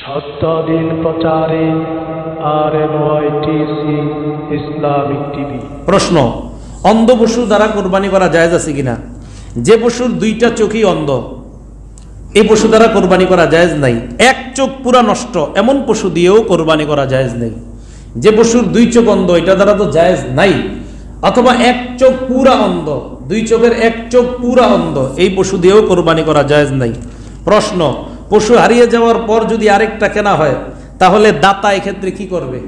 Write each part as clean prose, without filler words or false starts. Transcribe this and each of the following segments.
সত্যদিন প্রচারে RNYTC Islamic TV. প্রশ্ন, অন্ধ পশু দ্বারা কোরবানি করা জায়েজ আছে কিনা? যে পশুর দুইটা চোখই অন্ধ, এই পশু দ্বারা কোরবানি করা জায়েজ নাই। এক চোখ পুরা নষ্ট এমন পশু দিয়েও কোরবানি করা জায়েজ নেই। যে পশুর দুই চোখ অন্ধ, এটা দ্বারা তো জায়েজ নাই। অথবা এক চোখ পুরা অন্ধ, দুই চোখের এক চোখ পুরা অন্ধ, এই পশু দিয়েও কোরবানি করা জায়েজ নাই। প্রশ্ন, পশু হারিয়ে যাওয়ার পর যদি আরেকটা কেনা হয়, তাহলে দাতা এক্ষেত্রে কি করবে?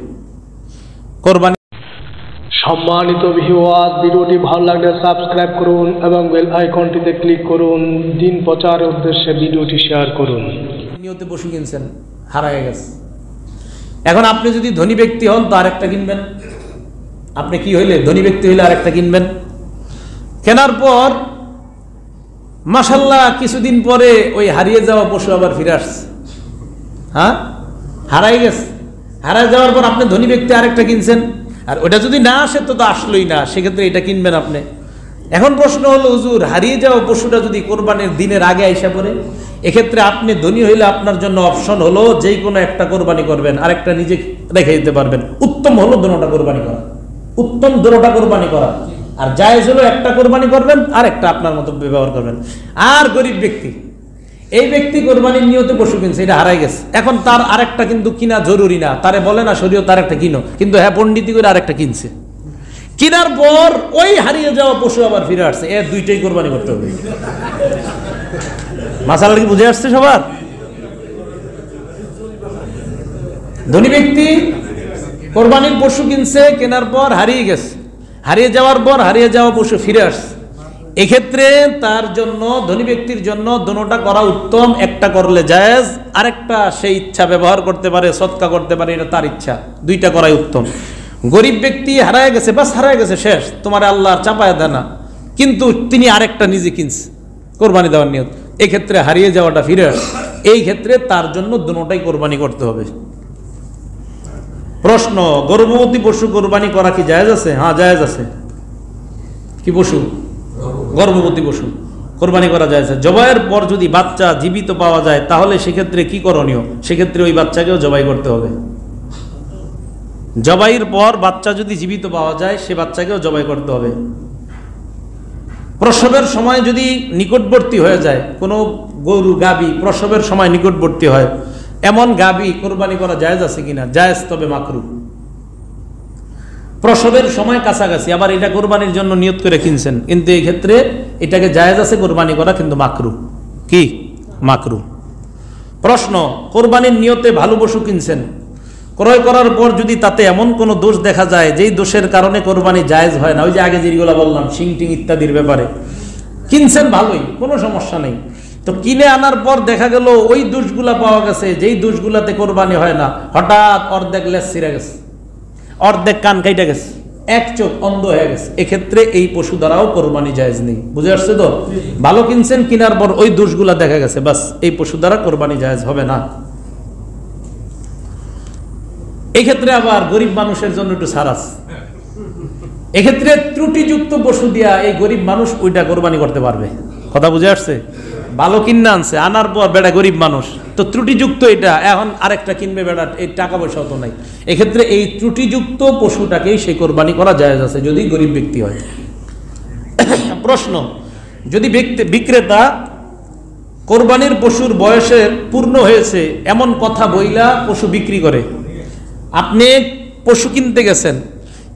কোরবানি। সম্মানিত ভিউয়ার্স, ভিডিওটি ভালো লাগলে সাবস্ক্রাইব করুন এবং বেল আইকনটিতে ক্লিক করুন। দিন প্রচারের উদ্দেশ্যে ভিডিওটি শেয়ার করুন। নিয়তে পশু কিনছেন, হারায় গেছে। এখন আপনি যদি ধনী ব্যক্তি হন তো আরেকটা কিনবেন। আপনি কি হইলে? ধনী ব্যক্তি হইলে আরেকটা কিনবেন। কেনার পর মাশাআল্লাহ কিছুদিন পরে ওই হারিয়ে যাওয়া পশু আবার ফিরে আসছে। হ্যাঁ, হারাই গেছে। হারাই যাওয়ার পর আপনি ধনী ব্যক্তি আরেকটা কিনছেন, আর ওটা যদি না আসে তো আসলোই না, সেক্ষেত্রে এটা কিনবেন আপনি। এখন প্রশ্ন হলো, হুজুর হারিয়ে যাওয়া পশুটা যদি কোরবানির দিনের আগে আইসা পড়ে, এক্ষেত্রে আপনি ধনী হইলে আপনার জন্য অপশন হলো যেই কোনো একটা কোরবানি করবেন, আরেকটা নিজে রেখে দিতে পারবেন। উত্তম হলো দুটোটা কোরবানি করা, উত্তম দুটোটা কোরবানি করা। আর জায়েজ হলো একটা কোরবানি করবেন আর একটা আপনার মতো ব্যবহার করবেন। আর গরিব ব্যক্তি, এই ব্যক্তি কোরবানির নিয়তে পশু কিনছে, এটা হারাই গেছে। এখন তার আরেকটা কিন্তু কিনা জরুরি না, তারে বলে না শরীয়ত তার একটা কিনো, কিন্তু হ্যাঁ পণ্ডিতি করে আরেকটা কিনছে। কেনার পর ওই হারিয়ে যাওয়া পশু আবার ফিরে আসছে, এর দুইটাই কোরবানি করতে হবে। মাসালা কি বুঝে আসছে সবার? ধনী ব্যক্তি কোরবানির পশু কিনছে, কেনার পর হারিয়ে গেছে। হারিয়ে যাওয়ার পর হারিয়ে যাওয়া পশু ফিরে আসছে। এক্ষেত্রে তার জন্য, ধনী ব্যক্তির জন্য দুটোটা করা উত্তম। একটা করলে জায়েজ, আরেকটা সেই ইচ্ছা ব্যবহার করতে পারে, সদকা করতে পারে, এটা তার ইচ্ছা। দুইটা করাই উত্তম। গরিব ব্যক্তি হারায় গেছে, বাস হারায় গেছে, শেষ, তোমার আল্লাহ চাপায় দেয় না, কিন্তু তিনি আরেকটা নিজে কিনছে কোরবানি দেওয়ার নিয়ত, এক্ষেত্রে হারিয়ে যাওয়াটা ফিরে আসে। এই ক্ষেত্রে তার জন্য দুটোটাই কোরবানি করতে হবে। প্রশ্ন, গর্ভবতী পশু কোরবানি করা কি জায়েজ আছে? হ্যাঁ, জায়েজ আছে। কি পশু? গর্ভবতী পশু কোরবানি করা যায়। জবাইয়ের পর যদি বাচ্চা জীবিত পাওয়া যায়, তাহলে সেক্ষেত্রে কি করণীয়? সেক্ষেত্রে ওই বাচ্চাকেও জবাই করতে হবে। জবাইয়ের পর বাচ্চা যদি জীবিত পাওয়া যায়, সে বাচ্চাকেও জবাই করতে হবে। প্রসবের সময় যদি নিকটবর্তী হয়ে যায়, কোনো গরু গাবি প্রসবের সময় নিকটবর্তী হয়, এমন গাবি কোরবানি করা জায়েজ আছে কিনা? জায়েজ, তবে মাকরু। প্রসবের সময় কাছাকাছি, আবার এটা কোরবানির জন্য নিয়ত করে কিনছেন, কিন্তু এই ক্ষেত্রে এটাকে জায়েজ আছে কোরবানি করা, কিন্তু মাকরু। কি? মাকরু। প্রশ্ন, কোরবানির নিয়তে ভালো পশু কিনছেন, ক্রয় করার পর যদি তাতে এমন কোনো দোষ দেখা যায় যেই দোষের কারণে কোরবানি জায়েজ হয় না, ওই যে আগে যেগুলো বললাম শিং টিং ইত্যাদির ব্যাপারে, কিনছেন ভালোই, কোনো সমস্যা নেই, তো কিনে আনার পর দেখা গেল ওই দোষগুলা পাওয়া গেছে যেই দোষগুলাতে কোরবানি হয় না। হঠাৎ অর্ধেক লেজ ছিঁড়ে গেছে, অর্ধেক কান কাইটা গেছে, এক চোখ অন্ধ হয়ে গেছে, এক্ষেত্রে এই পশু দ্বারাও কোরবানি জায়েজ নেই। বুঝে আসছে তো? ভালো কিনছেন, কেনার পর ওই দোষগুলা দেখা গেছে, বাস, এই পশু দ্বারা কোরবানি জায়েজ হবে না। এক্ষেত্রে আবার গরিব মানুষের জন্য একটু ছাড় আছে। এক্ষেত্রে ত্রুটিযুক্ত পশু দিয়া এই গরিব মানুষ ওইটা কোরবানি করতে পারবে। কথা বুঝে আসছে? ভালো কিনা আনছে, আনার পর বেটা গরিব মানুষ, তো ত্রুটিযুক্ত এটা, এখন আরেকটা কিনবে বেটা, এই টাকা পয়সাও তো নাই, এক্ষেত্রে এই ত্রুটিযুক্ত পশুটাকেই সে কোরবানি করা জায়েজ আছে, যদি গরিব ব্যক্তি হয়। প্রশ্ন, যদি বিক্রেতা কোরবানির পশুর বয়সের পূর্ণ হয়েছে এমন কথা বইলা পশু বিক্রি করে, আপনি পশু কিনতে গেছেন,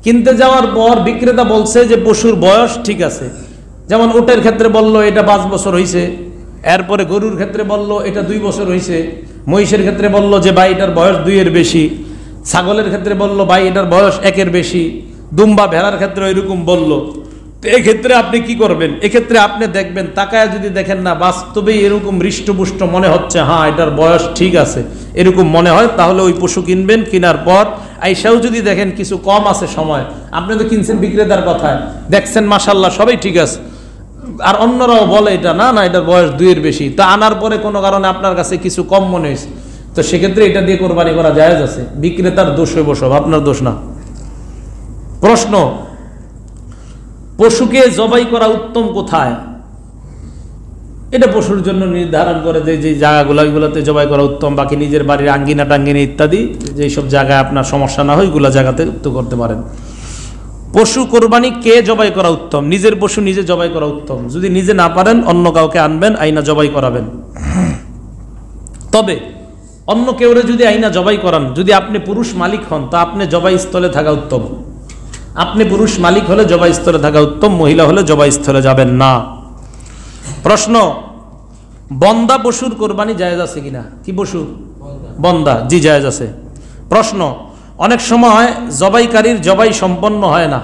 কিনতে যাওয়ার পর বিক্রেতা বলছে যে পশুর বয়স ঠিক আছে, যেমন উটের ক্ষেত্রে বলল এটা 5 বছর হয়েছে, এরপরে গরুর ক্ষেত্রে বলল এটা 2 বছর হয়েছে, মহিষের ক্ষেত্রে বলল যে ভাই এটার বয়স 2-এর বেশি, ছাগলের ক্ষেত্রে বলল ভাই এটার বয়স 1-এর বেশি, দুম্বা ভেড়ার ক্ষেত্রে এরকম বলল, তো এক্ষেত্রে আপনি কি করবেন? এক্ষেত্রে আপনি দেখবেন, তাকায় যদি দেখেন না বাস্তবেই এরকম হৃষ্টপুষ্ট মনে হচ্ছে, হ্যাঁ এটার বয়স ঠিক আছে, এরকম মনে হয়, তাহলে ওই পশু কিনবেন। কেনার পর আইসাও যদি দেখেন কিছু কম আছে সময়, আপনি তো কিনছেন বিক্রেতার কথায়, দেখছেন মাশাআল্লাহ সবাই ঠিক আছে, আর অন্যরাও বলে এটা না না এটার বয়স 2-এর বেশি, তো আনার পরে কোনো কারণে আপনার কাছে কিছু কম মনে হয়েছে, তো সেক্ষেত্রে এটা দিয়ে কোরবানি করা জায়েজ আছে। বিক্রেতার দোষ হইব সব, আপনার দোষ না। প্রশ্ন, পশুকে জবাই করা উত্তম কোথায়? এটা পশুর জন্য নির্ধারণ করে যে যে জায়গাগুলো ওইগুলোতে জবাই করা উত্তম, বাকি নিজের বাড়ির আঙ্গিনা টাঙ্গিনা ইত্যাদি যেসব জায়গায় আপনার সমস্যা না হয় ওইগুলো জায়গাতে তো করতে পারেন। পশু কোরবানি কে জবাই করা উত্তম? নিজের পশু নিজে জবাই করা উত্তম। যদি নিজে না পারেন অন্য কাউকে আনবেন, আইনা জবাই করাবেন। তবে অন্য কেউরে যদি আইনা জবাই করান, যদি আপনি পুরুষ মালিক হন তা আপনি জবাই স্থলে থাকা উত্তম। আপনি পুরুষ মালিক হলে জবাই স্থলে থাকা উত্তম, মহিলা হলে জবাই স্থলে যাবেন না। প্রশ্ন, বন্দা পশুর কোরবানি জায়েজ আছে কিনা? কি পশু? বন্দা। জি জায়েজ আছে। প্রশ্ন, অনেক সময় জবাইকারীর জবাই সম্পন্ন হয় না,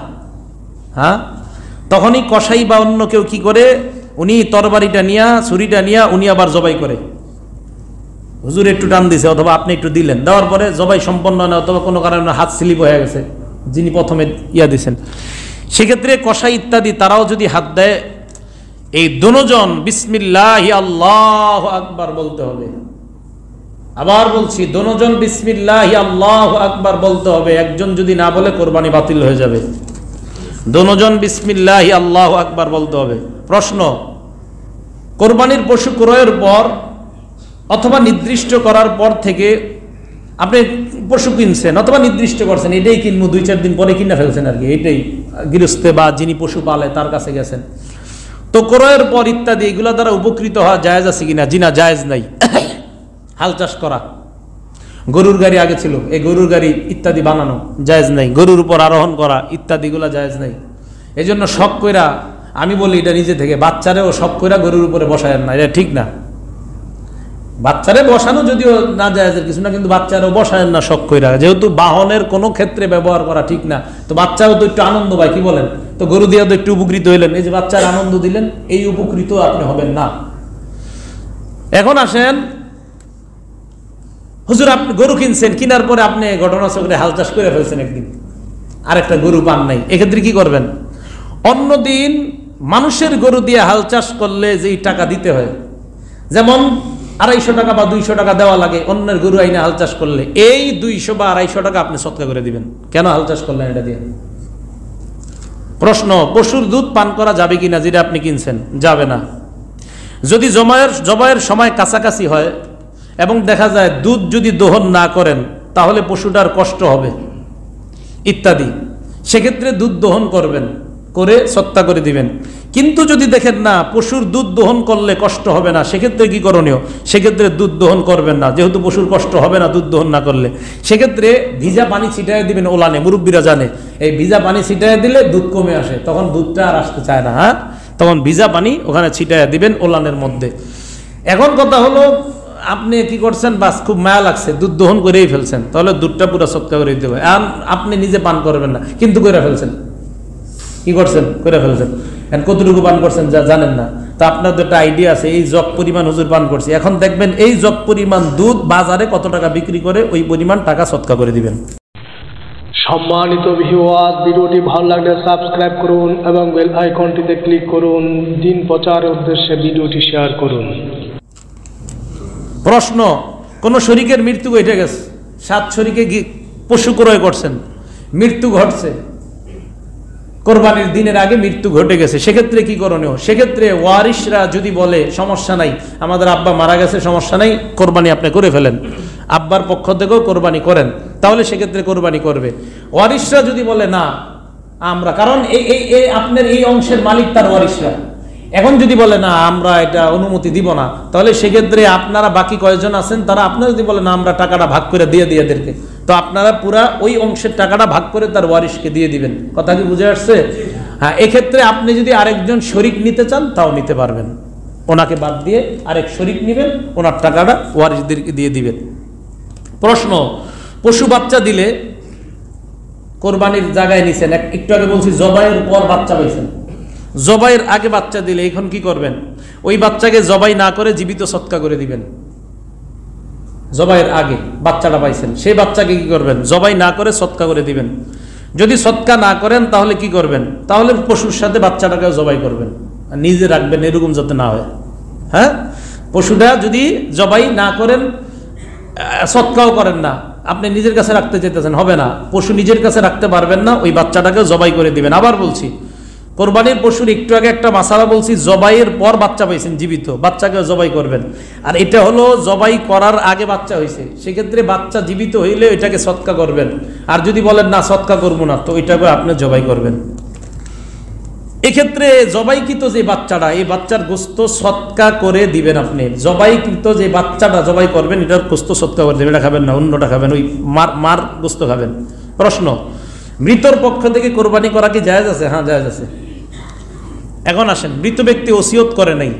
হ্যাঁ, তখনই কসাই বা অন্য কেউ কি করে, উনি তরবারিটা নিয়া ছুরিটা নিয়া উনি আবার জবাই করে। হুজুর একটু টান দিছে অথবা আপনি একটু দিলেন, দেওয়ার পরে জবাই সম্পন্ন হয় না, অথবা কোনো কারণে হাত স্লিপ হয়ে গেছে যিনি প্রথমে দিছেন, সেক্ষেত্রে কসাই ইত্যাদি তারাও যদি হাত দেয়, এই দুজন বিসমিল্লাহি আল্লাহু আকবার বলতে হবে। আবার বলছি, দুজন বিসমিল্লাহি আল্লাহু আকবার বলতে হবে। একজন যদি না বলে কোরবানি বাতিল হয়ে যাবে। দুজন বিসমিল্লাহি আল্লাহু আকবার বলতে হবে। প্রশ্ন, কোরবানির পশু ক্রয়ের পর অথবা নির্দিষ্ট করার পর থেকে আপনি পশু কিনছেন অথবা নির্দিষ্ট করছেন এটাই কিনবো, 2-4 দিন পরে কিনে ফেলছেন আর কি, এটাই গৃহস্থে বা যিনি পশু পালে তার কাছে গেছেন, তো ক্রয়ের পর ইত্যাদি এগুলো দ্বারা উপকৃত হওয়া জায়েজ আছে কিনা? জি না, জায়েজ নাই। হাল চাষ করা, গরুর গাড়ি আগে ছিল, এই গরুর গাড়ি ইত্যাদি বানানো জায়েজ নাই। গরুর উপর আরোহণ করা ইত্যাদিগুলো জায়েজ নাই। এই জন্য শখ কইরা, আমি বলি এটা নিজে থেকে, বাচ্চারেও শখ কইরা গরুর উপরে বসায়েন না, এটা ঠিক না। বাচ্চারে বসানো যদিও না জায়েজের কিছু না, কিন্তু বাচ্চারাও বসায়েন না শখ কইরা, যেহেতু বাহনের কোনো ক্ষেত্রে ব্যবহার করা ঠিক না। তো বাচ্চাও তো একটু আনন্দ পায়, কি বলেন? তো গরু দিয়ে তো একটু উপকৃত হইলেন, এই যে বাচ্চার আনন্দ দিলেন, এই উপকৃত আপনি হবেন না। এখন আসেন, হুজুর আপনি গরু কিনছেন, কিনার পরে আপনি ঘটনাচক্রে হাল চাষ করে ফেলছেন, একদিন আরেকটা গরু পান নাই, এক্ষেত্রে কি করবেন? অন্যদিন মানুষের গরু দিয়ে হাল চাষ করলে যেই টাকা দিতে হয়, যেমন 250 টাকা বা 200 টাকা দেওয়া লাগে অন্যের গরু আইনে হাল চাষ করলে, এই 200 বা 250 টাকা আপনি সৎকা করে দিবেন। কেন হাল চাষ করলেন এটা দিয়ে? প্রশ্ন, পশুর দুধ পান করা যাবে কিনা যেটা আপনি কিনছেন? যাবে না। যদি জবাইয়ের সময় কাছাকাছি হয় এবং দেখা যায় দুধ যদি দহন না করেন তাহলে পশুটার কষ্ট হবে ইত্যাদি, সেক্ষেত্রে দুধ দহন করবেন, করে সত্তা করে দিবেন। কিন্তু যদি দেখেন না পশুর দুধ দহন করলে কষ্ট হবে না, সেক্ষেত্রে কি করণীয়? সেক্ষেত্রে দুধ দহন করবেন না, যেহেতু পশুর কষ্ট হবে না দুধ দহন না করলে। সেক্ষেত্রে ভিজা পানি ছিটাই দিবেন ওলানে, মুরব্বীরা জানে, এই ভিজা পানি ছিটাই দিলে দুধ কমে আসে, তখন দুধটা আর আসতে চায় না, হ্যাঁ, তখন ভিজা পানি ওখানে ছিটাই দিবেন ওলানের মধ্যে। এখন কথা হলো, আপনি কি করছেন, বাস খুব মায়া লাগছে, দুধ দহন করেই ফেলছেন, তাহলে দুধটা পুরো সৎকা করে দিতে হবে। আর আপনি নিজে পান করবেন না, কিন্তু করে ফেলছেন, কি করছেন? করে ফেলছেন। এখন কতটুকু পান করছেন যা জানেন না, তা আপনার তো একটা আইডিয়া আছে, এই জগ পরিমাণ হুজুর পান করছি। এখন দেখবেন এই জগ পরিমাণ দুধ বাজারে কত টাকা বিক্রি করে, ওই পরিমাণ টাকা সৎকা করে দিবেন। সম্মানিত ভিউয়ার্স, ভিডিওটি ভালো লাগলে সাবস্ক্রাইব করুন এবং বেল আইকনটিতে ক্লিক করুন। দিন প্রচারের উদ্দেশ্যে ভিডিওটি শেয়ার করুন। প্রশ্ন, কোন শরীকের মৃত্যু ঘটে গেছে, 7 শরীকে পশু ক্রয় করছেন, মৃত্যু ঘটছে, কোরবানির দিনের আগে মৃত্যু ঘটে গেছে, সেক্ষেত্রে কি করণীয়? সেক্ষেত্রে ওয়ারিশরা যদি বলে সমস্যা নাই, আমাদের আব্বা মারা গেছে, সমস্যা নাই, কোরবানি আপনি করে ফেলেন, আব্বার পক্ষ থেকেও কোরবানি করেন, তাহলে সেক্ষেত্রে কোরবানি করবে। ওয়ারিশরা যদি বলে না আমরা, কারণ এই আপনার এই অংশের মালিক তার ওয়ারিশরা, এখন যদি বলে না আমরা এটা অনুমতি দিব না, তাহলে সেক্ষেত্রে আপনারা বাকি কয়েকজন আছেন তারা, আপনারা যদি বলে না আমরা টাকাটা ভাগ করে দিয়ে এদেরকে, তো আপনারা পুরা ওই অংশের টাকাটা ভাগ করে তার ওয়ারিশকে দিয়ে দিবেন। কথা কি বুঝে আসছে? হ্যাঁ, এক্ষেত্রে আপনি যদি আরেকজন শরিক নিতে চান তাও নিতে পারবেন, ওনাকে বাদ দিয়ে আরেক শরিক নেবেন, ওনার টাকাটা ওয়ারিশদেরকে দিয়ে দিবেন। প্রশ্ন, পশু বাচ্চা দিলে, কোরবানির জায়গায় নিছেন, একটু আগে বলছি জবাইয়ের পর বাচ্চা পাইছেন, জবাইয়ের আগে বাচ্চা দিলে এখন কি করবেন? ওই বাচ্চাকে জবাই না করে জীবিত সৎকা করে দিবেন। জবাইয়ের আগে বাচ্চাটা পাইছেন, সেই বাচ্চাকে কি করবেন? জবাই না করে সৎকা করে দিবেন। যদি সৎকা না করেন তাহলে কি করবেন? তাহলে পশুর সাথে বাচ্চাটাকেও জবাই করবেন, নিজে রাখবেন, এরকম যাতে না হয়। হ্যাঁ, পশুটা যদি জবাই না করেন, সৎকাও করেন না, আপনি নিজের কাছে রাখতে চাইতেছেন, হবে না, পশু নিজের কাছে রাখতে পারবেন না, ওই বাচ্চাটাকে জবাই করে দিবেন। আবার বলছি, কোরবানির পশুর একটু আগে একটা মাসালা বলছি, জবাইয়ের পর বাচ্চা পাইছেন জীবিত, বাচ্চাকে জবাই করবেন। আর এটা হলো জবাই করার আগে বাচ্চা হয়েছে, সেক্ষেত্রে বাচ্চা জীবিত হইলে এটাকে সৎকা করবেন। আর যদি বলেন না সৎকা করবো না, তো ওইটাকে আপনি জবাই করবেন। এক্ষেত্রে জবাইকৃত যে বাচ্চাটা, এই বাচ্চার গোস্ত সৎকা করে দিবেন আপনি। জবাইকৃত যে বাচ্চাটা জবাই করবেন, এটার গোস্ত সৎকা করে দেবেন, এটা খাবেন না, অন্যটা খাবেন, ওই মার গোস্ত খাবেন। প্রশ্ন, মৃতর পক্ষ থেকে কোরবানি করা কি জায়েজ আছে? হ্যাঁ জায়েজ আছে। এখন আসেন, মৃত ব্যক্তি ওসিয়ত করে নাই,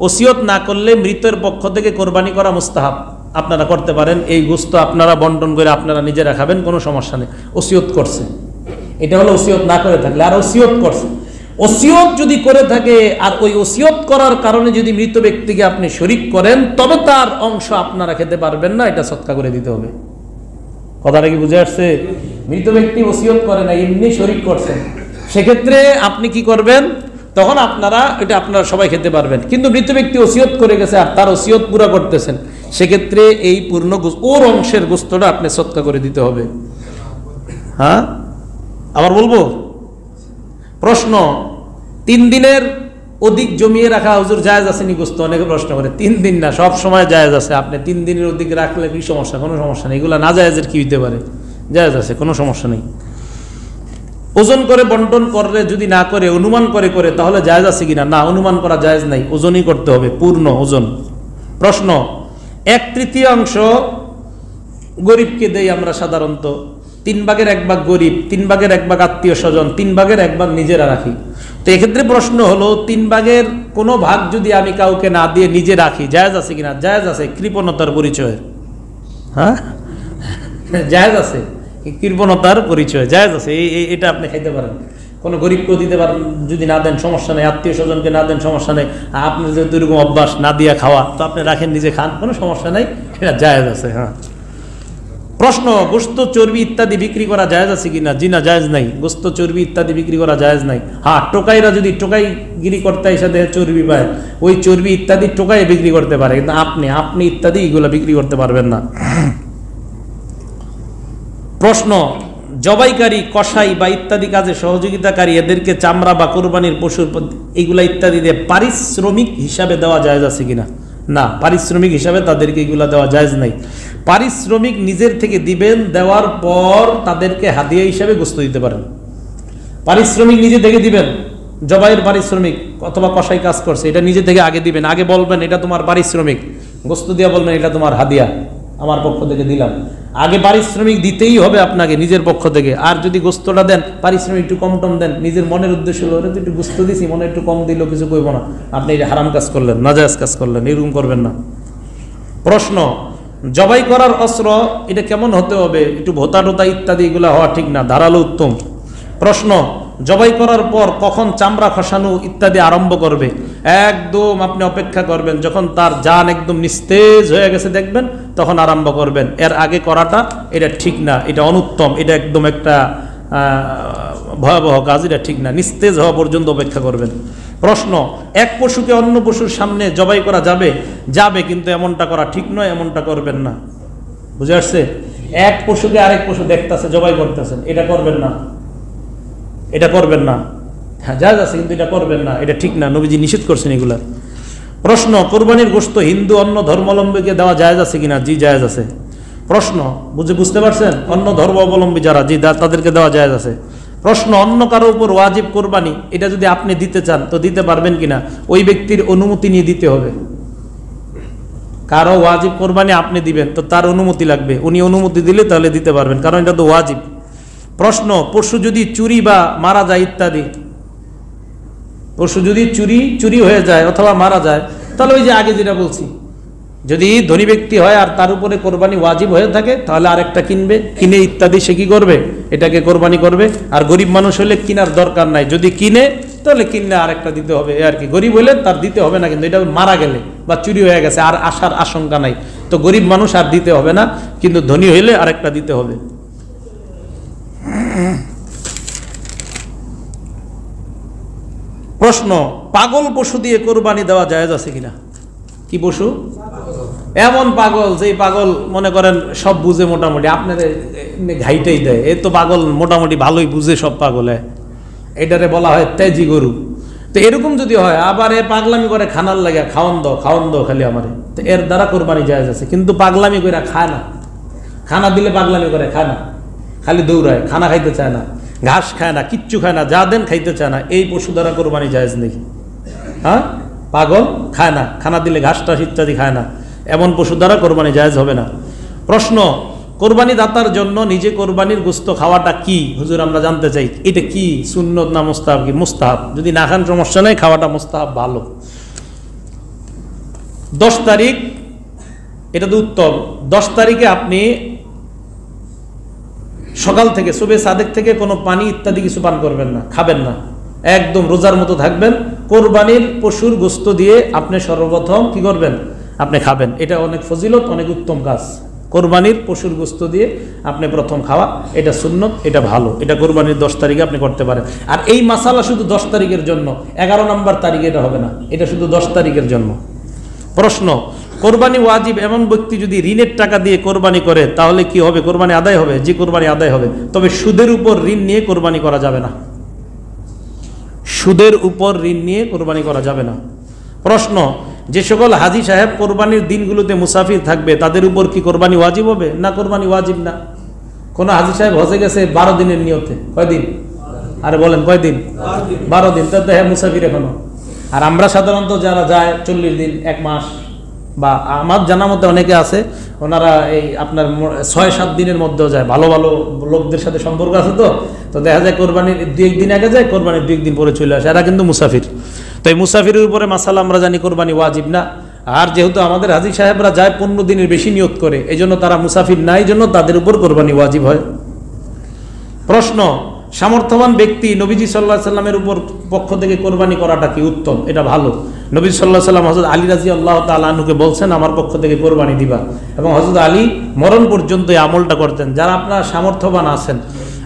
ওসিয়ত না করলে মৃতের পক্ষ থেকে কোরবানি করা মুস্তাহাব, আপনারা করতে পারেন। এই গোস্ত আপনারা বন্টন করে আপনারা নিজেরা খাবেন, কোনো সমস্যা নেই। ওসিয়ত করছে, এটা হলো ওসিয়ত না করে থাকলে। আর ওসিয়ত করছে, ওসিয়ত যদি করে থাকে আর ওই ওসিয়ত করার কারণে যদি মৃত ব্যক্তিকে আপনি শরিক করেন, তবে তার অংশ আপনারা খেতে পারবেন না, এটা সৎকা করে দিতে হবে। কথাটা কি বুঝে আসছে? মৃত ব্যক্তি ওসিয়ত করে না, এমনি শরিক করছেন, সেক্ষেত্রে আপনি কি করবেন? তখন এটা আপনারা সবাই খেতে পারবেন। কিন্তু মৃত ব্যক্তি ওসিয়ত করে গেছে আর তার ওসিয়ত পুরা করতেছেন, সেক্ষেত্রে এই পূর্ণ ওর অংশের গোস্তটা আপনি সৎকা করে দিতে হবে। হ্যাঁ, আবার বলবো। প্রশ্ন, 3 দিনের অধিক জমিয়ে রাখা হুজুর জায়েজ আছে নি গোস্ত? অনেকে প্রশ্ন করে। 3 দিন না, সব সময় জায়েজ আছে। আপনি 3 দিনের অধিক রাখলে কি সমস্যা? কোনো সমস্যা নেই। এগুলো না জায়েজের কি হইতে পারে? জায়েজ আছে, কোনো সমস্যা নেই। ওজন করে বন্টন করলে যদি না করে অনুমান করে তাহলে জায়েজ আছে কিনা? না, অনুমান করা জায়েজ নাই, ওজনই করতে হবে, পূর্ণ ওজন। প্রশ্ন, 1/3 গরিবকে দেই আমরা সাধারণত, 3 ভাগের 1 ভাগ গরিব, 3 ভাগের 1 ভাগ আত্মীয় স্বজন, 3 ভাগের 1 ভাগ নিজেরা রাখি। তো এক্ষেত্রে প্রশ্ন হলো, 3 ভাগের কোনো ভাগ যদি আমি কাউকে না দিয়ে নিজে রাখি, জায়েজ আছে কিনা? জায়েজ আছে, কৃপণতার পরিচয়। হ্যাঁ, জায়েজ আছে, কৃপণতার পরিচয়, জায়েজ আছে। এটা আপনি খাইতে পারেন, কোনো গরিবকেও দিতে পারেন, যদি না দেন সমস্যা নেই, আত্মীয় স্বজনকে না দেন সমস্যা নেই। আপনার যেহেতু এরকম অভ্যাস না দিয়া খাওয়া, তো আপনি রাখেন, নিজে খান, কোনো সমস্যা নেই, এটা জায়েজ আছে। হ্যাঁ। প্রশ্ন, গোস্ত চর্বি ইত্যাদি বিক্রি করা জায়েজ আছে কিনা? জি না, জায়েজ নাই, গোস্ত চর্বি ইত্যাদি বিক্রি করা জায়েজ নাই। হ্যাঁ, টোকাইরা যদি টোকাইগিরি করতে এসে চর্বি পায়, ওই চর্বি ইত্যাদি টোকাই বিক্রি করতে পারে, কিন্তু আপনি ইত্যাদি এগুলো বিক্রি করতে পারবেন না। প্রশ্ন, জবাইকারী, কসাই বা ইত্যাদি কাজে সহযোগিতাকারী এদেরকে চামড়া বা কোরবানির পশুর এগুলা ইত্যাদি দিয়ে পারিশ্রমিক হিসাবে দেওয়া জায়েজ আছে কিনা? না, পারিশ্রমিক হিসাবে তাদেরকে এগুলা দেওয়া জায়েজ নাই। পারিশ্রমিক নিজের থেকে দিবেন, দেওয়ার পর তাদেরকে হাদিয়া হিসাবে গোস্ত দিতে পারেন। পারিশ্রমিক নিজে থেকে দিবেন, জবাইয়ের পারিশ্রমিক অথবা কসাই কাজ করছে, এটা নিজে থেকে আগে দিবেন, আগে বলবেন এটা তোমার পারিশ্রমিক, গোস্ত দিয়া বলবেন এটা তোমার হাদিয়া, আমার পক্ষ থেকে দিলাম। আগে পারিশ্রমিক দিতেই হবে আপনাকে নিজের পক্ষ থেকে। আর যদি গোস্তটা দেন, পারিশ্রমিক একটু কম টম দেন, নিজের মনের উদ্দেশ্য হলো ওরা তো একটু গোস্ত দিছি, মনে একটু কম দিল, কিছু কইব না, আপনি এটা হারাম কাজ করলেন, নাজায়েজ কাজ করলেন, এরকম করবেন না। প্রশ্ন, জবাই করার অস্ত্র এটা কেমন হতে হবে? একটু ভোতা টোতা ইত্যাদি এগুলো হওয়া ঠিক না, ধারালো উত্তম। প্রশ্ন, জবাই করার পর কখন চামড়া খসানো ইত্যাদি আরম্ভ করবে? একদম আপনি অপেক্ষা করবেন যখন তার জান একদম নিস্তেজ হয়ে গেছে, দেখবেন তখন আরম্ভ করবেন। এর আগে করাটা এটা ঠিক না, এটা অনুত্তম, এটা একদম একটা ভয়াবহ কাজ, এটা ঠিক না। নিস্তেজ হওয়া পর্যন্ত অপেক্ষা করবেন। প্রশ্ন, এক পশুকে অন্য পশুর সামনে জবাই করা যাবে? যাবে, কিন্তু এমনটা করা ঠিক নয়, এমনটা করবেন না। বুঝে আসছে? এক পশুকে আরেক পশু দেখতেছে, জবাই করতেছেন, এটা করবেন না, এটা করবেন না। হ্যাঁ, জায়েজ আছে, কিন্তু এটা করবেন না, এটা ঠিক না, নবীজি নিষেধ করছেন এগুলা। প্রশ্ন, কোরবানির গোশত হিন্দু অন্য ধর্মাবলম্বীকে দেওয়া জায়েজ আছে কিনা? জি, জায়েজ আছে। প্রশ্ন, বুঝতে পারছেন? অন্য ধর্মাবলম্বী যারা, জি, তাদেরকে দেওয়া জায়েজ আছে। প্রশ্ন, অন্য কারো উপর ওয়াজিব কোরবানি, এটা যদি আপনি দিতে চান তো দিতে পারবেন কিনা? ওই ব্যক্তির অনুমতি নিয়ে দিতে হবে। কারো ওয়াজিব কোরবানি আপনি দিবেন, তো তার অনুমতি লাগবে, উনি অনুমতি দিলে তাহলে দিতে পারবেন, কারণ এটা তো ওয়াজিব। প্রশ্ন, পশু যদি চুরি বা মারা যায় ইত্যাদি, পশু যদি চুরি হয়ে যায় অথবা মারা যায়, তাহলে ওই যে আগে যেটা বলছি, যদি ধনী ব্যক্তি হয় আর তার উপরে কোরবানি ওয়াজিব হয়ে থাকে, তাহলে আরেকটা কিনে ইত্যাদি সে কি করবে? এটাকে কোরবানি করবে। আর গরিব মানুষ হলে কেনার দরকার নাই, যদি কিনে তাহলে কিনে আরেকটা দিতে হবে, আর কি। গরিব হলে তার দিতে হবে না, কিন্তু এটা মারা গেলে বা চুরি হয়ে গেছে আর আসার আশঙ্কা নাই, তো গরিব মানুষ আর দিতে হবে না, কিন্তু ধনী হইলে আরেকটা দিতে হবে। প্রশ্ন, পাগল পশু দিয়ে কোরবানি দেওয়া জায়েজ আছে কিনা? কি পশু? এমন পাগল, যেই পাগল মনে করেন সব বুঝে, মোটামুটি আপনাদের ঘাইটাই দেয়, এই তো পাগল মোটামুটি ভালোই বুঝে সব পাগলে, এটারে বলা হয় তেজি গরু। তো এরকম যদি হয়, আবার এ পাগলামি করে খানার লাগে, খাওয়ান দাও খালি আমারে, তো এর দ্বারা কোরবানি জায়েজ আছে। কিন্তু পাগলামি করে খায় না, খানা দিলে পাগলামি করে খায় না, খালি দৌড়ায়, খানা খাইতে চায় না, ঘাস খায় না, কিচ্ছু খায় না, যা দেন খাইতে চায় না, এই পশু দ্বারা কোরবানি জায়েজ নেই। হ্যাঁ, পাগল, খায় না, খানা দিলে ঘাস টাস ইত্যাদি খায় না, এমন পশু দ্বারা কোরবানি জায়েজ হবে না। প্রশ্ন, কোরবানি দাতার জন্য নিজে কোরবানির গোশত খাওয়াটা কি? হুজুর আমরা জানতে চাই এটা কি, সুন্নত না মুস্তাহাব? কি মুস্তাহাব, যদি না খান সমস্যা নেই, খাওয়াটা মুস্তাহাব, ভালো। 10 তারিখ, এটা তো উত্তম। 10 তারিখে আপনি সকাল থেকে সুবে সাদেক থেকে কোনো পানি ইত্যাদি কিছু পান করবেন না, খাবেন না, একদম রোজার মতো থাকবেন। কোরবানির পশুর গোশত দিয়ে আপনি সর্বপ্রথম কি করবেন? আপনি খাবেন। এটা অনেক ফজিলত, অনেক উত্তম কাজ। কোরবানির পশুর গোশত দিয়ে আপনি প্রথম খাওয়া, এটা সুন্নত, এটা ভালো, এটা কোরবানির 10 তারিখে আপনি করতে পারেন। আর এই মাসালা শুধু 10 তারিখের জন্য, 11 নম্বর তারিখে এটা হবে না, এটা শুধু 10 তারিখের জন্য। প্রশ্ন, কোরবানি ওয়াজিব এমন ব্যক্তি যদি ঋণের টাকা দিয়ে কোরবানি করে তাহলে কি হবে? কোরবানি আদায় হবে? যে কোরবানি আদায় হবে, তবে সুদের উপর ঋণ নিয়ে কোরবানি করা যাবে না, সুদের উপর ঋণ নিয়ে কোরবানি করা যাবে না। প্রশ্ন, যে সকল হাজী সাহেব কোরবানির দিনগুলোতে মুসাফির থাকবে তাদের উপর কি কোরবানি ওয়াজিব হবে? না, কোরবানি ওয়াজিব না। কোন হাজী সাহেব হজে গেছে 12 দিনের নিয়তে, কয়দিন? আরে বলেন কয়দিন? 12 দিন, তো হ্যাঁ মুসাফির এখনো। আর আমরা সাধারণত যারা যায় 40 দিন, 1 মাস, বা আমার জানা মতে অনেকে আছে ওনারা এই আপনার 6-7 দিনের মধ্যেও যায়, ভালো ভালো লোকদের সাথে সম্পর্ক আছে, তো দেখা যায় কোরবানির 2-1 দিন আগে যায়, কোরবানির 2-1 দিন পরে চলে আসে, এরা কিন্তু মুসাফির। তো এই মুসাফিরের উপরে মাসালা আমরা জানি কোরবানি ওয়াজিব না। আর যেহেতু আমাদের হাজী সাহেবরা যায় 15 দিনের বেশি নিয়ত করে, এই জন্য তারা মুসাফির না, এই জন্য তাদের উপর কোরবানি ওয়াজিব হয়। প্রশ্ন, সামর্থ্যবান ব্যক্তি নবীজি সাল্লাল্লাহু আলাইহি সাল্লামের উপর পক্ষ থেকে কোরবানি করাটা কি উত্তম? এটা ভালো। নবী সাল্লাল্লাহু আলাইহি সাল্লাম হযরত আলী রাদিয়াল্লাহু তাআলা আনহুকে বলছেন আমার পক্ষ থেকে কোরবানি দিবা, এবং হযরত আলী মরণ পর্যন্ত এই আমলটা করতেন। যারা আপনারা সামর্থ্যবান আছেন,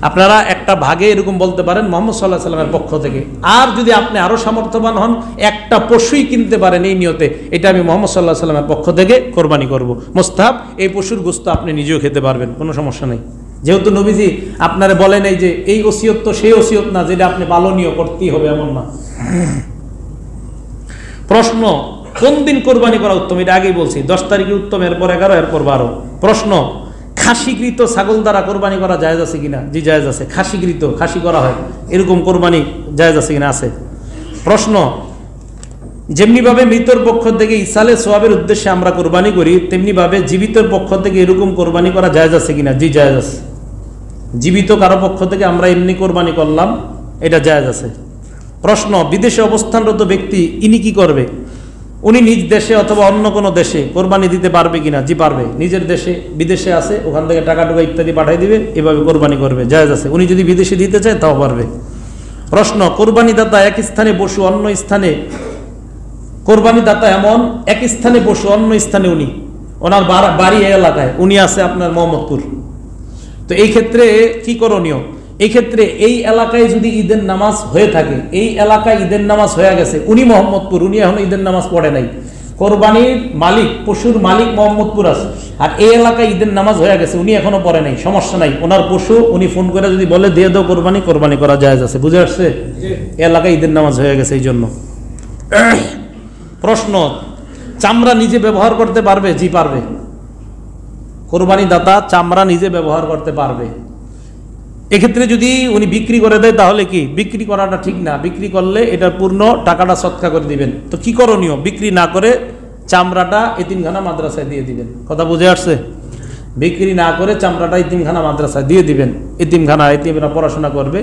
আপনারা একটা ভাগে এরকম বলতে পারেন মুহাম্মদ সাল্লাল্লাহু আলাইহি সাল্লামের পক্ষ থেকে। আর যদি আপনি আরো সামর্থ্যবান হন, একটা পশুই কিনতে পারেন এই নিয়তে, এটা আমি মুহাম্মদ সাল্লাল্লাহু আলাইহি সাল্লামের পক্ষ থেকে কোরবানি করব, মুস্তাহাব। এই পশুর গোশত আপনি নিজেও খেতে পারবেন, কোনো সমস্যা নেই। যেহেতু নবীজি আপনারে বলেন এই যে এই ওসিয়ত তো সেই ওসিয়ত না যেটা আপনি পালনীয় করতেই হবে, এমন না। প্রশ্ন, কোন দিন কোরবানি করা উত্তম? এটা আগেই বলছি, 10 তারিখে উত্তম, এরপর 11, এরপর 12। প্রশ্ন, খাসিকৃত ছাগল দ্বারা কোরবানি করা জায়েজ আছে কিনা? জি জায়েজ আছে। খাসিকৃত, খাসি করা হয়, এরকম কোরবানি জায়েজ আছে কিনা? আছে। প্রশ্ন, যেমনিভাবে মৃতর পক্ষ থেকে ইসালে সোয়াবের উদ্দেশ্যে আমরা কোরবানি করি, তেমনিভাবে জীবিতর পক্ষ থেকে এরকম কোরবানি করা জায়েজ আছে কিনা? জি জায়েজ আছে। জীবিত কারো পক্ষ থেকে আমরা এমনি কোরবানি করলাম, এটা জায়েজ আছে। প্রশ্ন, বিদেশে অবস্থানরত ব্যক্তি ইনি কি করবে? উনি নিজ দেশে অথবা অন্য কোনো দেশে কোরবানি দিতে পারবে কিনা? জি পারবে। নিজের দেশে, বিদেশে আছে, ওখান থেকে টাকা টুকা ইত্যাদি পাঠাই দিবে, এভাবে কোরবানি করবে, জায়েজ আছে। উনি যদি বিদেশে দিতে চায় তাও পারবে। প্রশ্ন, কোরবানি দাতা এক স্থানে বসু অন্য স্থানে, কোরবানি দাতা এমন এক স্থানে বসু অন্য স্থানে উনি, ওনার বাড়ি এলাকায়, উনি আছে আপনার মোহাম্মদপুর, তো এই ক্ষেত্রে কি করণীয়? এই ক্ষেত্রে এই এলাকায় যদি ঈদের নামাজ হয়ে থাকে, এই এলাকায় ঈদের নামাজ হয়ে গেছে, উনি মোহাম্মদপুর, উনি এখন ঈদের নামাজ পড়ে নাই, কোরবানির মালিক, পশুর মালিক মোহাম্মদপুর আছে, আর এই এলাকায় ঈদের নামাজ হয়ে গেছে, উনি এখনো পড়ে নাই, সমস্যা নাই। ওনার পশু উনি ফোন করে যদি বলে দিয়ে দাও কোরবানি, কোরবানি করা জায়েজ আছে। বুঝে আসছে? এলাকায় ঈদের নামাজ হয়ে গেছে এই জন্য। প্রশ্ন, চামড়া নিজে ব্যবহার করতে পারবে? জি পারবে। কোরবানি দাতা চামড়া নিজে ব্যবহার করতে পারবে। এক্ষেত্রে যদি উনি বিক্রি করে দেয় তাহলে কি? বিক্রি করাটা ঠিক না, বিক্রি করলে এটার পূর্ণ টাকাটা সৎকা করে দিবেন। তো কি করণীয়? বিক্রি না করে চামড়াটা এতিমখানা মাদ্রাসায় দিয়ে দিবেন। কথা বুঝে আসছে? বিক্রি না করে চামড়াটা এতিমখানা মাদ্রাসায় দিয়ে দিবেন, এতিমখানা, এতিমরা পড়াশোনা করবে।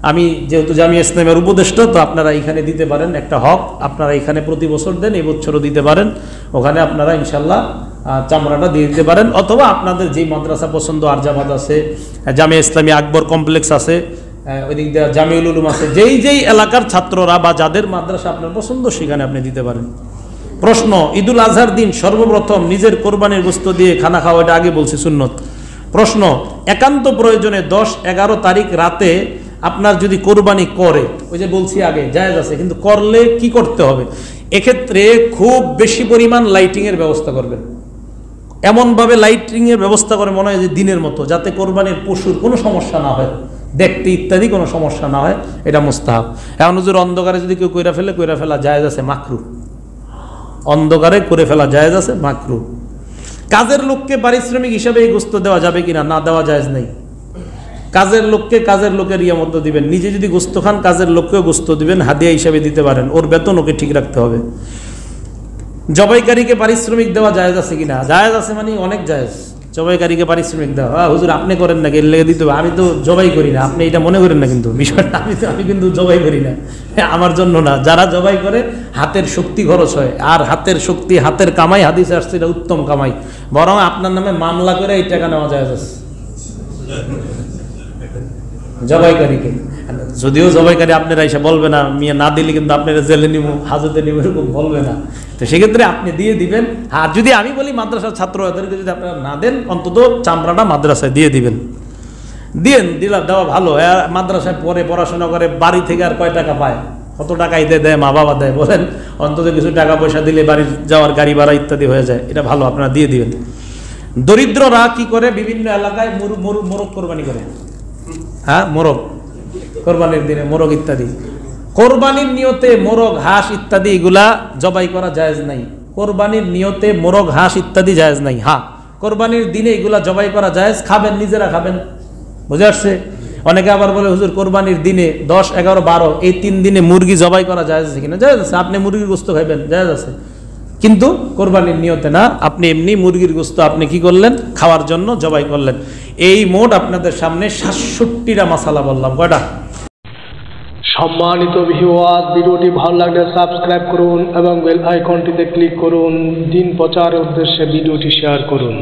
আমি যেহেতু জামিয়া ইসলামের উপদেষ্টা, তো আপনারা এখানে দিতে পারেন, একটা হক আপনারা এখানে প্রতি বছর দেন, এই বছরও দিতে পারেন, ওখানে আপনারা ইনশাল্লাহ চামড়াটা দিয়ে দিতে পারেন। অথবা আপনাদের যেই মাদ্রাসা পছন্দ, আরজাবাদ আছে, জামিয়া ইসলামী আকবর কমপ্লেক্স আছে, ওই দিক দিয়ে জামিউল উলুম আছে, যেই এলাকার ছাত্ররা বা যাদের মাদ্রাসা আপনার পছন্দ সেখানে আপনি দিতে পারেন। প্রশ্ন, ঈদুল আজহার দিন সর্বপ্রথম নিজের কোরবানির গোশত দিয়ে খানা খাওয়া, এটা আগে বলছি সুন্নত। প্রশ্ন, একান্ত প্রয়োজনে 10-11 তারিখ রাতে আপনার যদি কোরবানি করে, ওই যে বলছি আগে জায়েজ আছে, কিন্তু করলে কি করতে হবে? এক্ষেত্রে খুব বেশি পরিমাণ লাইটিংয়ের ব্যবস্থা করবেন, এমনভাবে লাইটিংয়ের ব্যবস্থা করে মনে হয় যে দিনের মতো, যাতে কোরবানির পশুর কোনো সমস্যা না হয়। দেখতে ইত্যাদি কোনো সমস্যা না হয়, এটা মুস্তাহাব। এখন হুজুর অন্ধকারে যদি কেউ কইরা ফেলা জায়েজ আছে, মাকরু। অন্ধকারে করে ফেলা জায়েজ আছে, মাকরু। কাজের লোককে পারিশ্রমিক হিসাবে এই গোস্ত দেওয়া যাবে কিনা? না, দেওয়া জায়েজ নেই। কাজের লোককে কাজের লোকের ইয়া মধ্যে দিবেন। নিজে যদি গোস্ত খান, কাজের লোককেও গোস্ত দিবেন, হাদিয়া হিসাবে দিতে পারেন, ওর বেতন ওকে ঠিক রাখতে হবে। জবাইকারীকে পারিশ্রমিক দেওয়া জায়েজ আছে কিনা? জায়েজ আছে, মানে অনেক জায়েজ। জবাইকারীকে পারিশ্রমিক দেওয়া, হুজুর আপনি করেন নাকি, এর লেগে দিতে হবে? আমি তো জবাই করি না, আপনি এটা মনে করেন না কিন্তু বিষয়টা। আমি কিন্তু জবাই করি না, আমার জন্য না। যারা জবাই করে হাতের শক্তি খরচ হয়, আর হাতের শক্তি, হাতের কামাই, হাদিসে আসছে এটা উত্তম কামাই। বরং আপনার নামে মামলা করে এই টাকা নেওয়া জায়েজ আছে জবাইকারীকে। যদিও জবাইকারী আপনারা এসে বলবে না, মিয়া না দিলে কিন্তু আপনারা জেলে নিব, হাজতে নিব, এরকম বলবে না। তো সেক্ষেত্রে আপনি দিয়ে দিবেন। আর যদি আমি বলি মাদ্রাসার ছাত্র এদেরকে যদি আপনারা না দেন, অন্তত চামড়াটা মাদ্রাসায় দিয়ে দিবেন। দেওয়া ভালো। মাদ্রাসায় পরে পড়াশোনা করে, বাড়ি থেকে আর কয় টাকা পায়? কত টাকা ঈদে দেয়, মা বাবা দেয়, বলেন? অন্তত কিছু টাকা পয়সা দিলে বাড়ির যাওয়ার গাড়ি ভাড়া ইত্যাদি হয়ে যায়, এটা ভালো, আপনারা দিয়ে দিবেন। দরিদ্ররা কি করে? বিভিন্ন এলাকায় মোরগ কোরবানি করে। হ্যাঁ, মোরগ কোরবানির দিনে মোরগ ইত্যাদি। কোরবানির নিয়তে মোরগ, হাঁস ইত্যাদি এগুলা জবাই করা জায়েজ নাই। কোরবানির নিয়তে মোরগ, হাঁস ইত্যাদি জায়েজ নাই। হ্যাঁ, কোরবানির দিনে এগুলা জবাই করা জায়েজ, খাবেন, নিজেরা খাবেন। বুঝে আসছে? অনেকে আবার বলে হুজুর কোরবানির দিনে 10, 11, 12 এই 3 দিনে মুরগি জবাই করা জায়েজ আছে কিনা? জায়েজ আছে, আপনি মুরগির গোস্ত খাইবেন, জায়েজ আছে, কিন্তু কোরবানির নিয়তে না। আপনি এমনি মুরগির গোস্ত আপনি কি করলেন? খাওয়ার জন্য জবাই করলেন। এই মোট আপনাদের সামনে 67টা মাসালা বললাম। কয়টা? সম্মানিত ভিউয়ার্স, ভিডিওটি ভালো লাগলে সাবস্ক্রাইব করুন এবং বেল আইকনটিতে ক্লিক করুন। দিন প্রচারের উদ্দেশ্যে ভিডিওটি শেয়ার করুন।